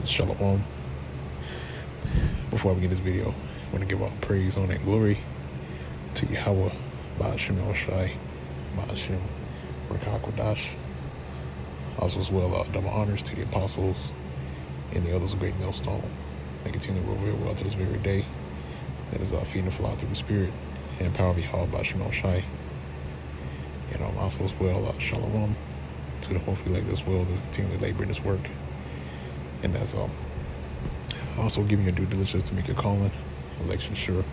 Shalom. Before I begin this video, I want to give all praise, honor, and glory to Yahweh, Ba'ashem El-Shai, Ba'ashem Rekakwadash. Also as well, double honors to the apostles and the others of Great Millstone. They continue to reveal well to this very day. That is feeding the flock through the Spirit and power of Yahweh, Ba'ashem El-Shai. And also as well, Shalom to the hopefully like as well to continue to labor in this work. And that's also giving your due diligence to make your calling, election sure,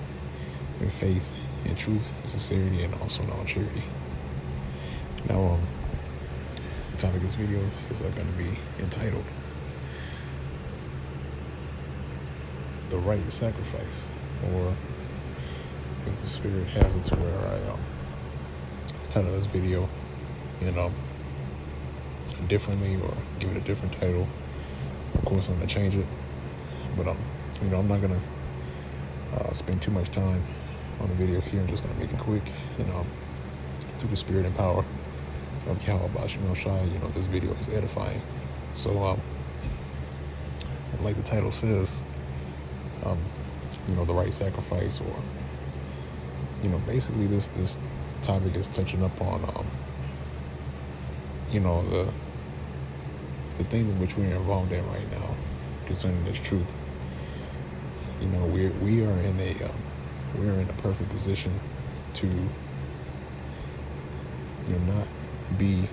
in faith, in truth, sincerity, and also in all charity. Now, the topic of this video is going to be entitled "The Right Sacrifice," or if the Spirit has it to where I title this video, differently or give it a different title. Of course, I'm going to change it, but I'm not going to spend too much time on the video here. I'm just going to make it quick, through the Spirit and power of Yahweh Ba'ashem El-Shai. This video is edifying. So, like the title says, the right sacrifice, or basically this topic is touching up on the thing in which we're involved in right now concerning this truth. We are in a perfect position to not be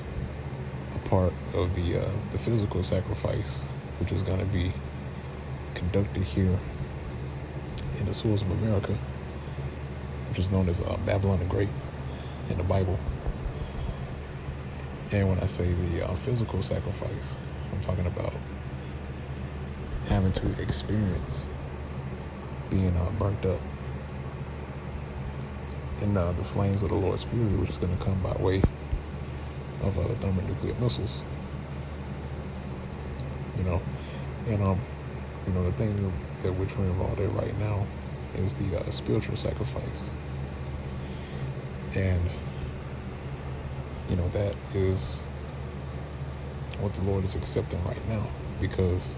a part of the physical sacrifice, which is going to be conducted here in the soils of America, which is known as Babylon the Great in the Bible. And when I say the physical sacrifice, I'm talking about having to experience being burnt up in the flames of the Lord's fury, which is going to come by way of the thermonuclear missiles. The thing that which we're involved in right now is the spiritual sacrifice, and that is what the Lord is accepting right now, because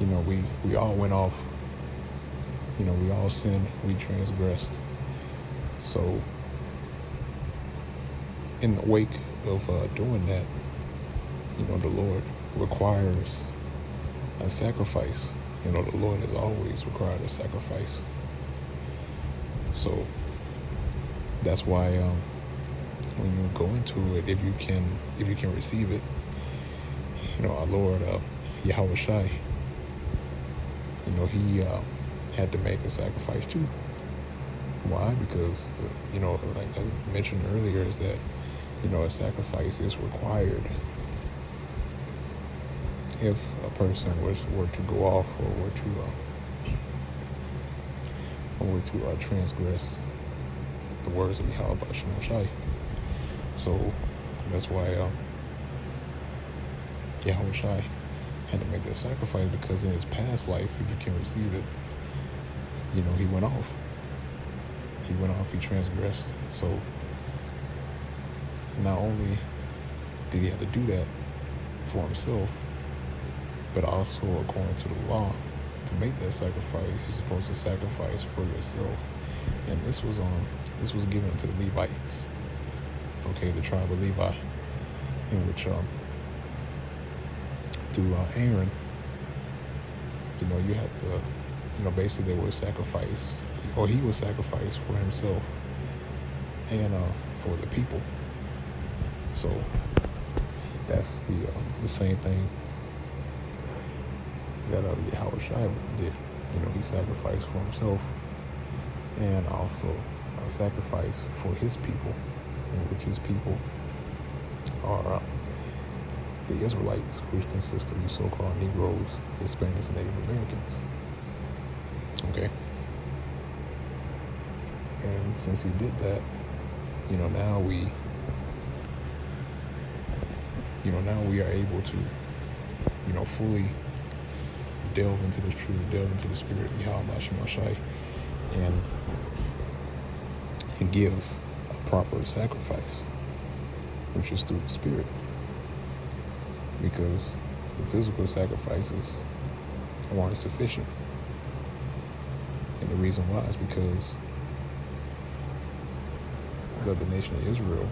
we all went off, we all sinned, we transgressed. So in the wake of doing that, the Lord requires a sacrifice. The Lord has always required a sacrifice. So that's why when you go into it, if you can receive it, our Lord Yahweh Shai, he had to make a sacrifice too. Why? Because like I mentioned earlier, is that a sacrifice is required if a person were to go off or were to transgress the words of Yahweh Ba'ashem El-Shai. So that's why Yahweh Shai had to make that sacrifice, because in his past life, if you can receive it, he went off. He transgressed. So not only did he have to do that for himself, but also according to the law, to make that sacrifice, you're supposed to sacrifice for yourself. And this was given to the Levites, the tribe of Levi, in which through Aaron, you had to, basically they would sacrifice, or he would sacrifice for himself and for the people. So that's the same thing that Yahweh Shai did. He sacrificed for himself and also sacrificed for his people, in which his people are the Israelites, which consist of the so-called Negroes, Hispanics, and Native Americans. Okay. And since he did that, now we are able to, fully delve into this truth, delve into the Spirit of Yahweh Ba'ashem El-Shai, and give a proper sacrifice, which is through the Spirit. Because the physical sacrifices weren't sufficient. And the reason why is because the nation of Israel,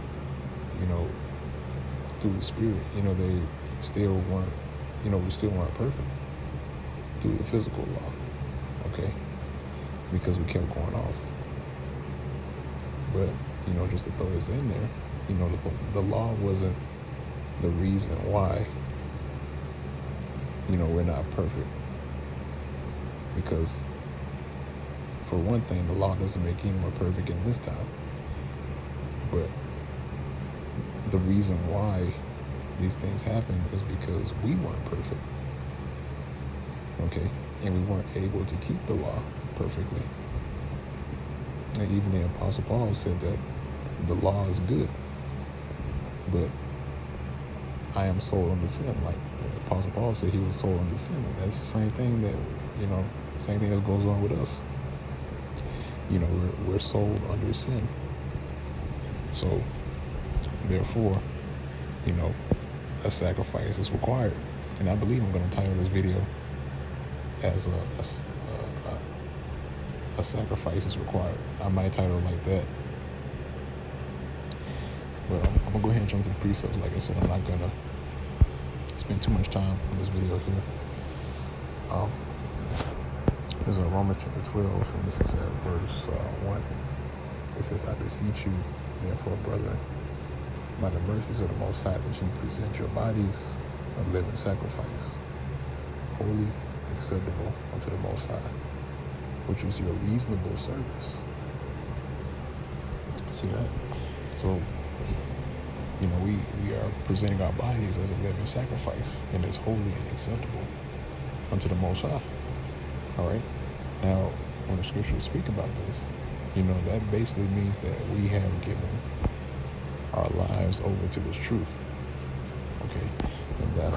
through the Spirit, they still weren't, we still weren't perfect through the physical law, okay? Because we kept going off. But, just to throw this in there, the law wasn't the reason why, we're not perfect. Because, for one thing, the law doesn't make anyone perfect in this time. But the reason why these things happen is because we weren't perfect. Okay? And we weren't able to keep the law perfectly. And even the Apostle Paul said that the law is good, but I am sold under sin. Like the Apostle Paul said, he was sold under sin. And that's the same thing that, same thing that goes on with us. We're sold under sin. So, therefore, a sacrifice is required. And I believe I'm going to title this video as a sacrifice is required. I might title it like that. But I'm going to go ahead and jump to the precepts. Like I said, I'm not going to spend too much time on this video here. This is Romans chapter 12, and this is at verse 1. It says, I beseech you, therefore, brethren, by the mercies of the Most High, that you present your bodies a living sacrifice, holy, acceptable unto the Most High, which is your reasonable service. See that? So, we are presenting our bodies as a living sacrifice, and it's holy and acceptable unto the Most High. All right? Now, when the scriptures speak about this, that basically means that we have given our lives over to this truth. Okay? And that,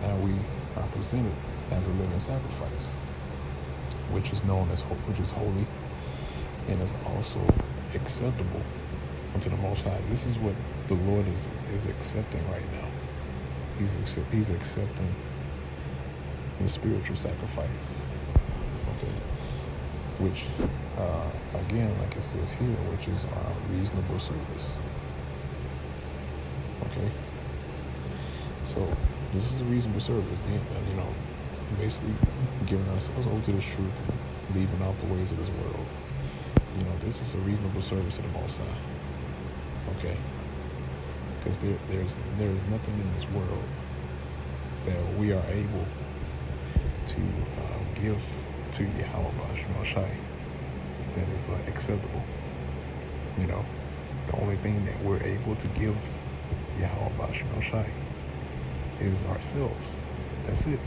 now we are presented as a living sacrifice, which is known as, which is holy, and is also acceptable unto the Most High. This is what the Lord is accepting right now. He's accepting the spiritual sacrifice. Okay, which again, like it says here, which is our reasonable service. Okay, so this is a reasonable service, being basically giving ourselves over to this truth and leaving out the ways of this world. This is a reasonable service to the Most High. Okay, because there is nothing in this world that we are able to give to Yahweh Ba'ashim Shai that is acceptable. The only thing that we're able to give Yahweh Ba'ashim Shai is ourselves. That's it.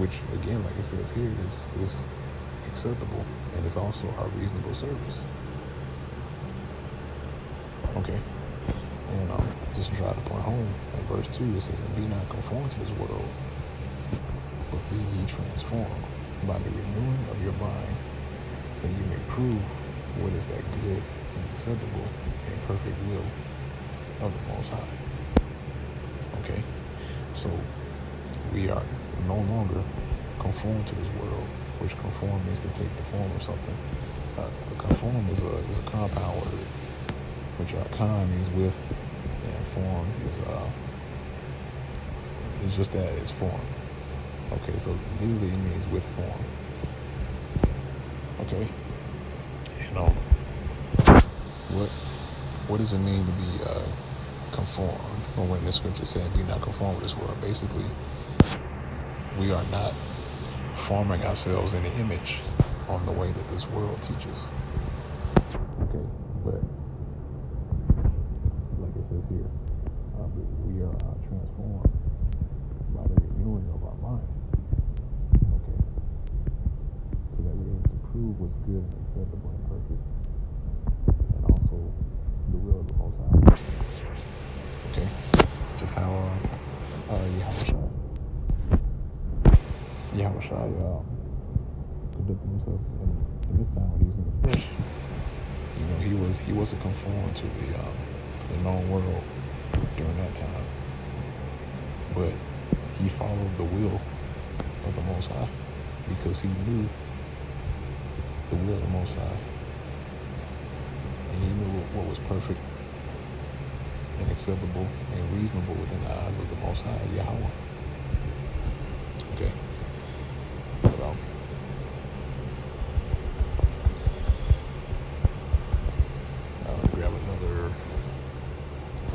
Which again, like it says here, is acceptable, and it's also our reasonable service. Okay, and just to drive the point home, at verse 2 it says, and be not conformed to this world, but be ye transformed by the renewing of your mind, that you may prove what is that good and acceptable and perfect will of the Most High. Okay, so we are no longer conformed to this world, which conform means to take the form of something. Conform is a compound word, which con means with, and form is just that, it's form. Okay, so literally it means with form. Okay, and what does it mean to be conformed? Well, when the scripture said, "Be not conformed with this world," basically, we are not forming ourselves in the image on the way that this world teaches. Okay, but like it says here, we are transformed by the renewing of our mind. Okay, so that we're able to prove what's good and acceptable and perfect, and also the will of the Most High. Okay, just how Yahweh Shai conducted himself in this time when he was in the flesh. He wasn't conformed to the known world during that but he followed the will of the Most High because he knew the will of the Most High, and he knew what was perfect and acceptable and reasonable within the eyes of the Most High, Yahweh. Okay. Well, I'll grab another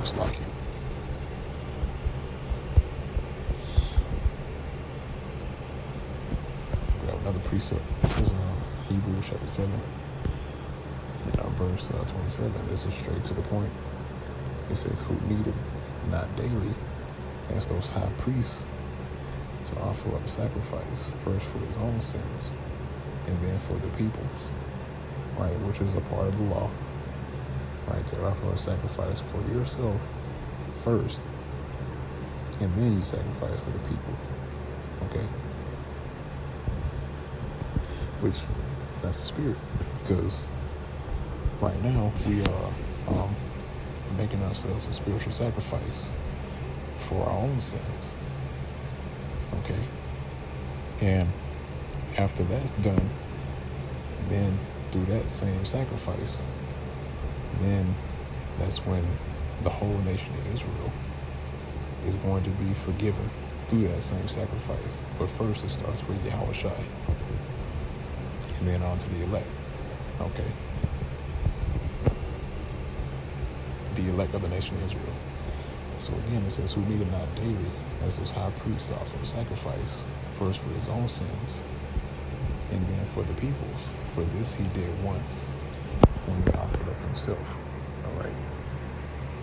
slide. Grab another precept. This is Hebrews chapter 7, verse 27. This is straight to the point. It says, "Who needed not daily, as those high priests, to offer up sacrifice, first for his own sins, and then for the people's," right, which is a part of the law, right, to offer a sacrifice for yourself first, and then you sacrifice for the people, okay, which, that's the spirit, because right now we are making ourselves a spiritual sacrifice for our own sins, okay, and after that's done, then through that same sacrifice, then that's when the whole nation of Israel is going to be forgiven through that same sacrifice. But first it starts with Yahweh Shai, and then on to the elect, okay, the elect of the nation of Israel. So again, it says, "Who needed not daily, as those high priests, to offer sacrifice, first for his own sins, and then for the people's. For this he did once, when he offered up himself." All right.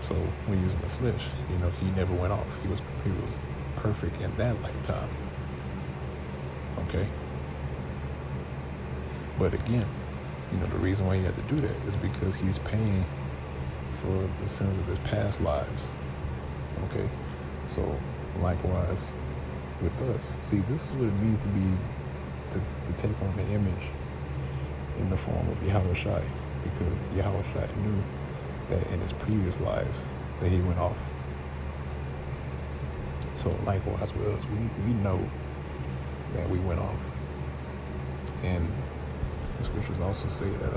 So when using the flesh, he never went off. He was perfect in that lifetime. Okay. But again, the reason why he had to do that is because he's paying for the sins of his past lives. Okay. So likewise with us. See, this is what it means to be to take on the image in the form of Yahweh Shai, because Yahweh Shai knew that in his previous lives that he went off. So likewise with us, we know that we went off. And the scriptures also say that,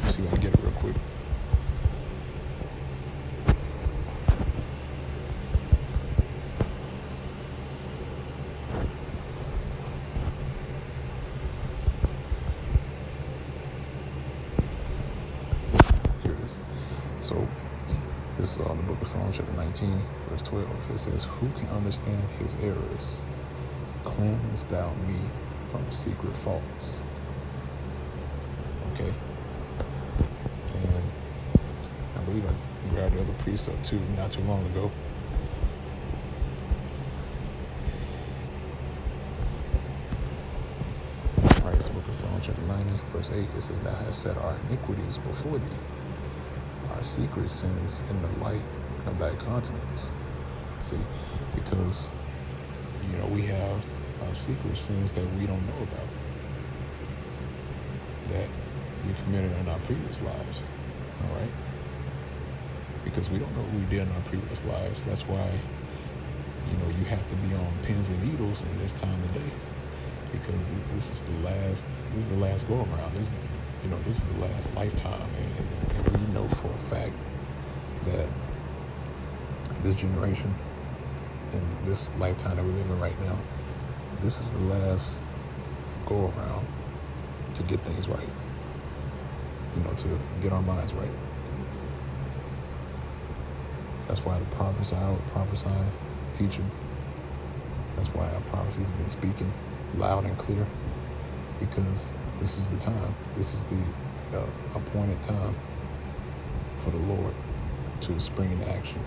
let's see if I can get it real quick. So this is the book of Psalms chapter 19, verse 12. It says, "Who can understand his errors? Cleanse thou me from secret faults." Okay. And I believe I grabbed the other precept too, not too long ago. All right, it's the book of Psalms chapter 90, verse 8. It says, "Thou hast set our iniquities before thee, our secret sins in the light of thy countenance." See, because, we have secret sins that we don't know about, that we committed in our previous lives, all right? Because we don't know what we did in our previous lives. That's why, you have to be on pins and needles in this time of day, because this is the last go around. This is the last lifetime, and we know for a fact that this generation and this lifetime that we live in right now, this is the last go around to get things right, to get our minds right. That's why the prophets are out prophesying, teaching. That's why our prophecies have been speaking loud and clear, because this is the time. This is the appointed time for the Lord to spring into action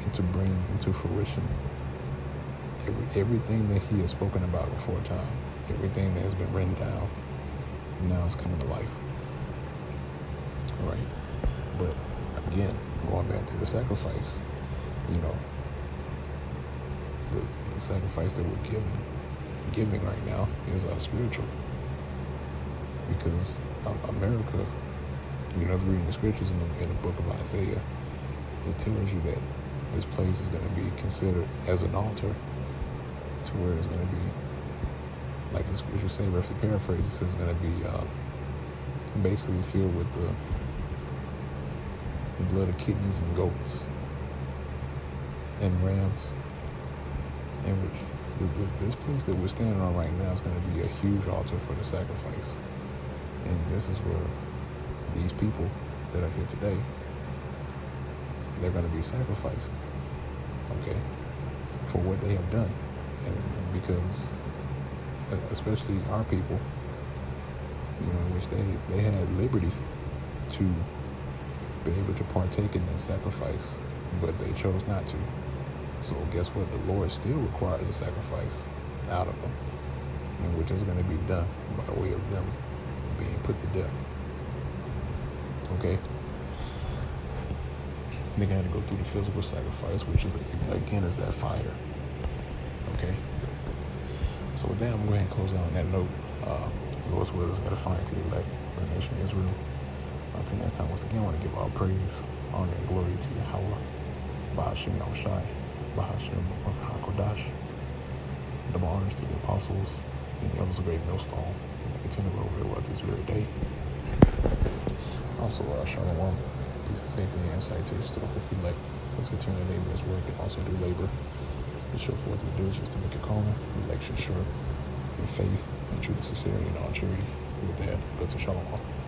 and to bring into fruition everything that he has spoken about before time, everything that has been written down, now is coming to life. All right. But again, going back to the sacrifice, the sacrifice that we're giving right now is spiritual, because America, reading the scriptures in the book of Isaiah, it tells you that this place is going to be considered as an altar, to where it's going to be, like the scripture say, roughly paraphrase, it says it's going to be basically filled with the blood of kidneys and goats and rams, in which this place that we're standing on right now is going to be a huge altar for the sacrifice. And this is where these people that are here today, they're going to be sacrificed, okay, for what they have done. And because, especially our people, which they had liberty to be able to partake in that sacrifice, but they chose not to. So guess what? The Lord still requires a sacrifice out of them, and which is going to be done by way of them being put to death. Okay? They're going to go through the physical sacrifice, which is, again, is that fire. Okay? So with that, I'm going to go ahead and close out on that note. Lord's will is edifying to the elect of the nation of Israel. Until next time, once again, I want to give all praise, honor, and glory to Yahweh, Ba'ashem Yahushai, Ba'ashem Kodash. Double honors to the apostles and the others of great millstone, and continue over there with this very day. Also, Shalom, peace and safety and salutations to the whole elect. Let's continue to labor this work and also do labor to show forth the diligence to make it calling, election sure, in faith, and true sincerity and all charity. With that, let's Shalom.